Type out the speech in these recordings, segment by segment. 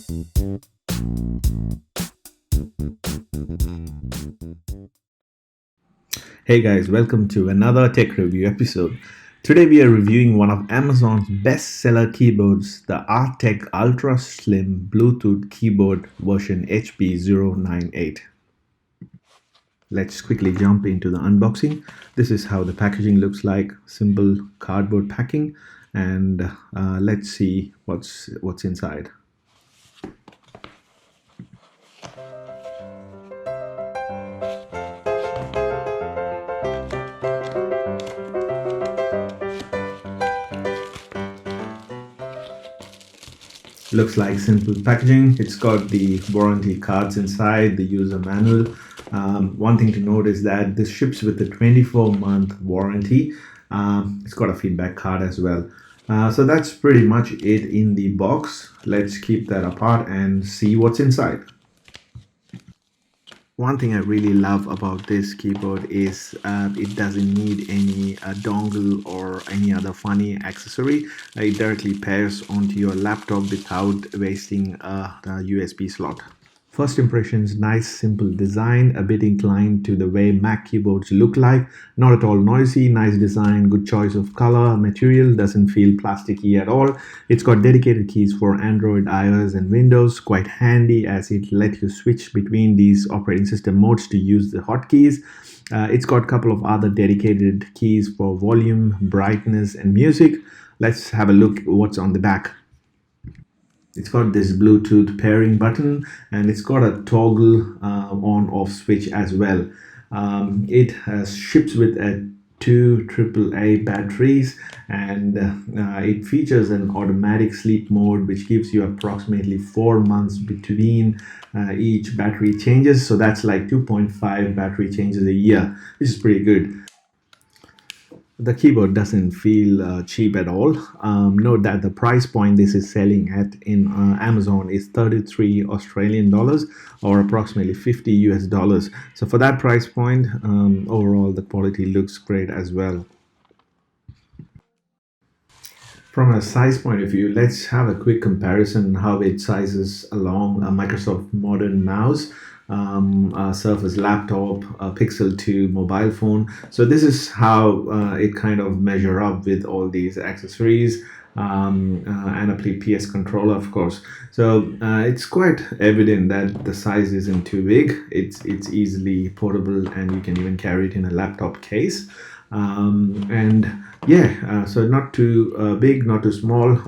Hey guys, welcome to another tech review episode. Today we are reviewing one of Amazon's best-seller keyboards, the ARTEK Ultra Slim Bluetooth Keyboard version HP098. Let's quickly jump into the unboxing. This is how the packaging looks like, simple cardboard packing, and let's see what's inside. Looks like simple packaging. It's got the warranty cards inside, the user manual. One thing to note is that this ships with a 24-month warranty. It's got a feedback card as well. So that's pretty much it in the box. Let's keep that apart and see what's inside. One thing I really love about this keyboard is it doesn't need any dongle or any other funny accessory. It directly pairs onto your laptop without wasting the USB slot. First impressions, nice simple design, a bit inclined to the way Mac keyboards look like. Not at all noisy, nice design, good choice of color, material, doesn't feel plasticky at all. It's got dedicated keys for Android, iOS and Windows, quite handy as it lets you switch between these operating system modes to use the hotkeys. It's got a couple of other dedicated keys for volume, brightness and music. Let's have a look at what's on the back. It's got this Bluetooth pairing button and it's got a toggle on-off switch as well. It ships with two AAA batteries and it features an automatic sleep mode which gives you approximately 4 months between each battery changes. So that's like 2.5 battery changes a year, which is pretty good. The keyboard doesn't feel cheap at all. Note that the price point this is selling at in Amazon is 33 Australian dollars or approximately 50 US dollars. So for that price point, overall the quality looks great as well. From a size point of view, let's have a quick comparison how it sizes along a Microsoft Modern mouse, a Surface laptop, a Pixel 2 mobile phone. So this is how it kind of measure up with all these accessories and a PS controller, of course. So it's quite evident that the size isn't too big. It's easily portable and you can even carry it in a laptop case. And yeah, so not too big, not too small,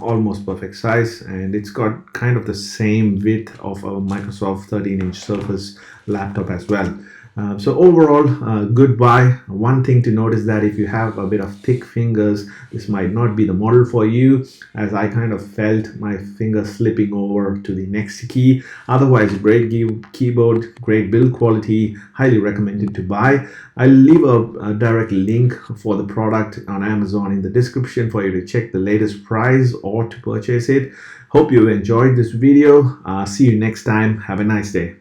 almost perfect size, and it's got kind of the same width of a Microsoft 13-inch Surface laptop as well. So overall, good buy. One thing to note is that if you have a bit of thick fingers, this might not be the model for you, as I kind of felt my finger slipping over to the next key. Otherwise, great keyboard, great build quality, highly recommended to buy. I'll leave a direct link for the product on Amazon in the description for you to check the latest price or to purchase it. Hope you enjoyed this video. See you next time. Have a nice day.